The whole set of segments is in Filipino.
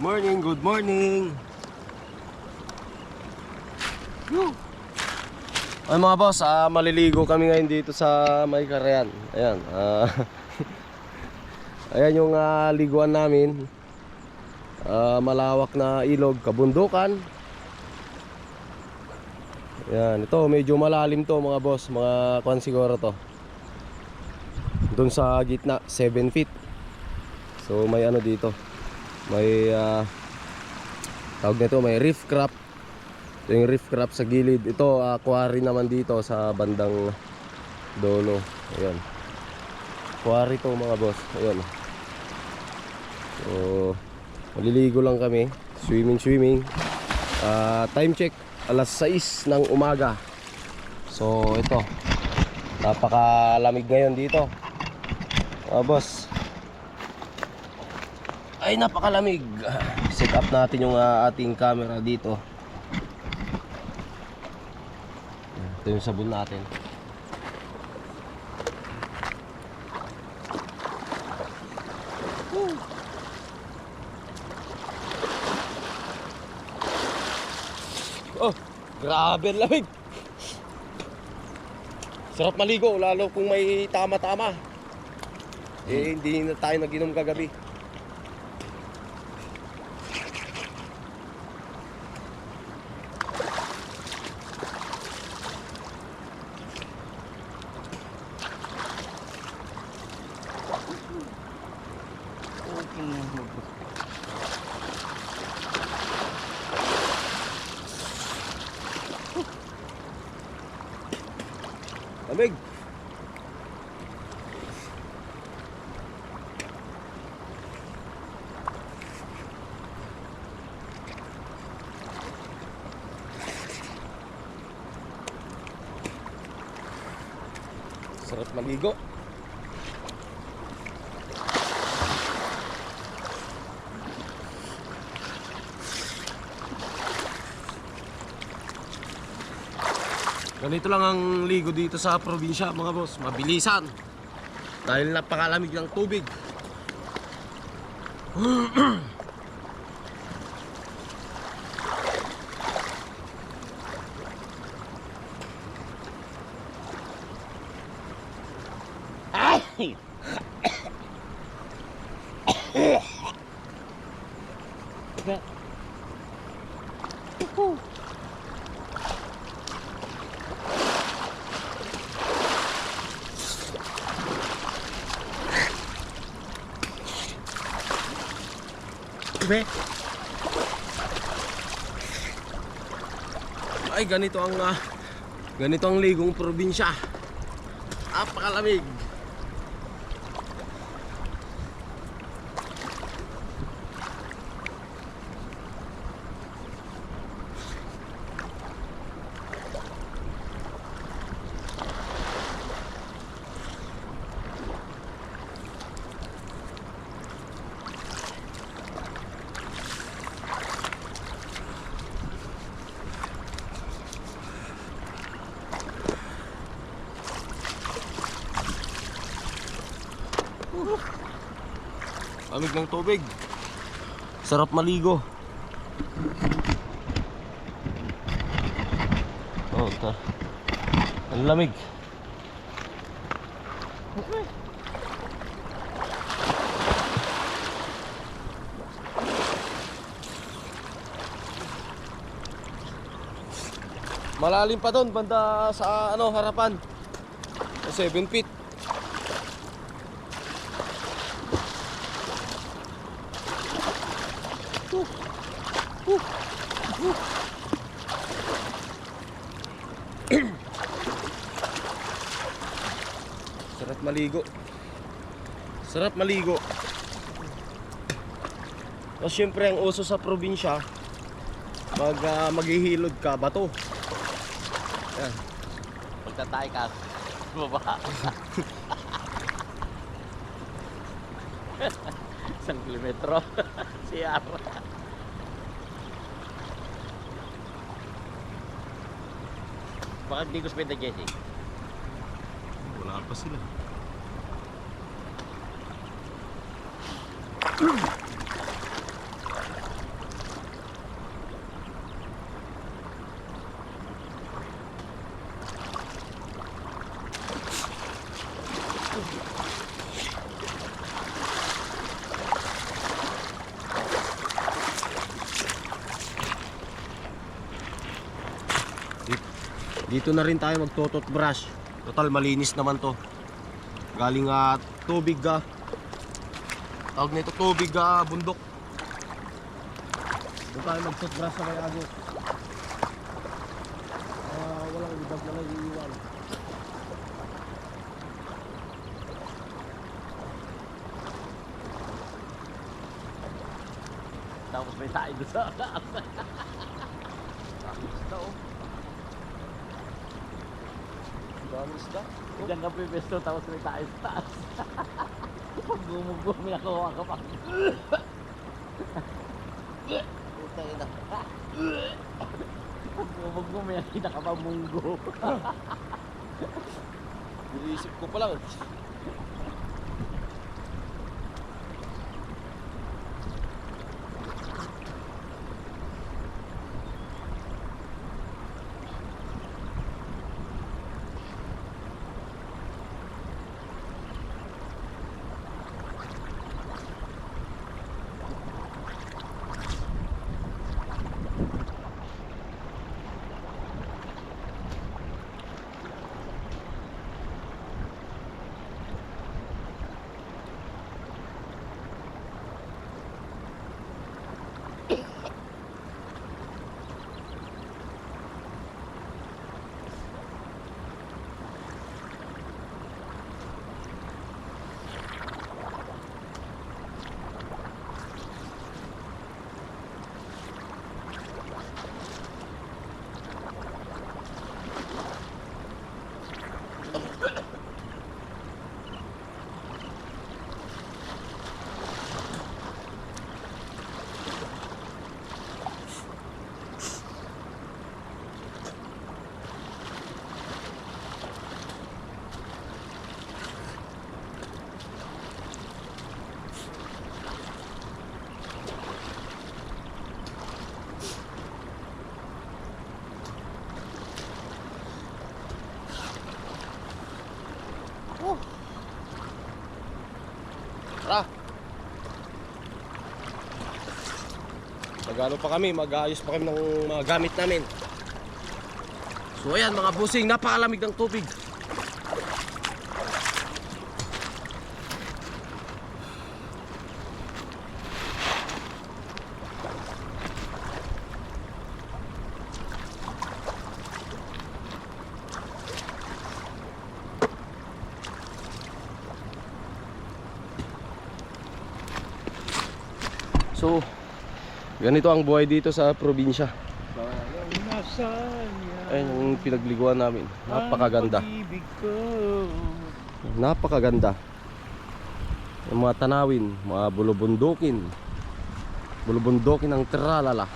morning, good morning. Ay mga boss, maliligo kami ngayon dito sa May Carayan. Ayan, ayan yung liguan namin. Malawak na ilog, kabundukan. Ayan, ito medyo malalim to mga boss. Mga kwan siguro to. Doon sa gitna, 7 feet. So may ano dito. May tawag nito, may reef crab. Ito yung reef crab sa gilid. Ito quarry naman dito sa bandang dulo. Ayan, quarry to mga boss. Ayan. So maliligo lang kami. Swimming. Time check, alas 6 ng umaga. So ito, napakalamig ngayon dito mga boss. Ay napakalamig. Set up natin yung ating camera dito. Ito yung sabon natin. Oh, grabe ang lamig. Sarap maligo, lalo kung may tama-tama. Hindi na tayo nag-inom kagabi. Lamig. Sarap maligo. Ganito lang ang ligo dito sa probinsya mga boss. Mabilisan dahil napakalamig ng tubig. Ay! Ay, ganito ang ligong probinsya. Napakalamig. Lamig ng tubig. Sarap maligo. Oh, ang lamig. Malalim pa doon banda sa harapan. 7 feet. Sarap maligo. Sarap maligo. O syempre ang uso sa probinsya, pag maghihilod ka, bato. Yan. Pagtatay ka, baba. 1 kilometro. CR. Bakit di ko spenda, Jesse? Wala pa sila. Dito na rin tayo magtotoothbrush. Total malinis naman to. Galing tubig tawag nito tubig bundok. Doon tayo mag-toothbrush sa may agos. Walang ibag na nag-iiwan. Tapos may tayo doon sa taas. Tapos na oh. Dami isda. Diyan ka pipesto tapos may tayo sa taas. Pag gumugo may nakuha ka pa. Puta ina. Pag gumugo may nakita ka pa munggo. Iisip ko pa lang. Tara. Magano pa kami, mag-aayos pa kami ng mga gamit namin. So ayan mga busing, napakalamig ng tubig. So, ganito ang buhay dito sa probinsya. Ayun yung pinagliguan namin. Napakaganda. Napakaganda. Yung mga tanawin, mga bulubundukin. Bulubundukin ng tralala.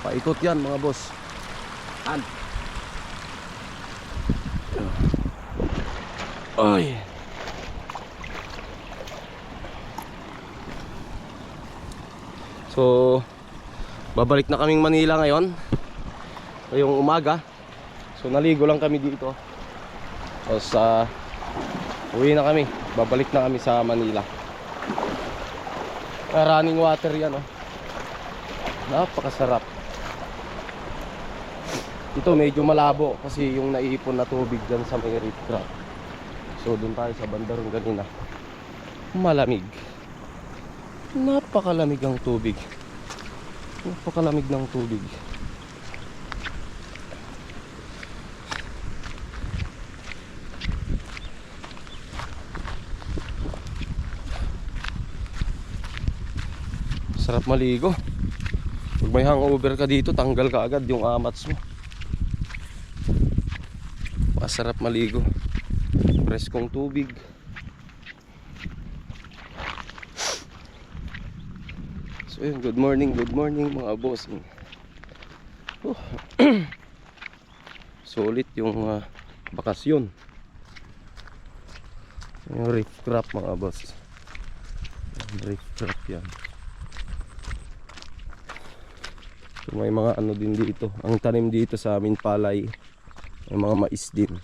Paikot yan mga boss. Ay. So, babalik na kaming Manila ngayon. Ngayong umaga. So, naligo lang kami dito. Tapos, uwi na kami. Babalik na kami sa Manila. Running water yan, oh. Napakasarap. Ito, medyo malabo kasi yung naipon na tubig dyan sa may reef crab. So, dun tayo sa bandarong ganina. Malamig. Napakalamig ang tubig. Napakalamig ng tubig. Sarap maligo. Pag may hangover ka dito, tanggal ka agad yung amats mo. Masarap maligo. Preskong tubig. So yun, good morning mga bossing. Solid yung bakasyon. Yung reef crab mga boss. Reef crab yan. So may mga ano din dito. Ang tanim dito sa amin palay. May mga mais din.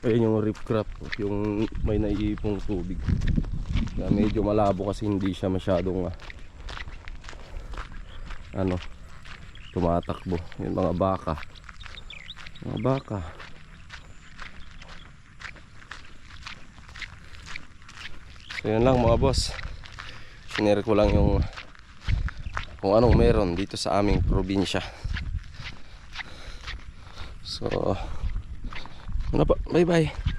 Ayun yung reef crab, yung may naiipong tubig. Medyo malabo kasi hindi siya masyadong ano, tumatakbo. Yung mga baka. Mga baka. So yun lang mga boss. Sinare ko lang yung kung anong meron dito sa aming probinsya. So ano pa, bye bye.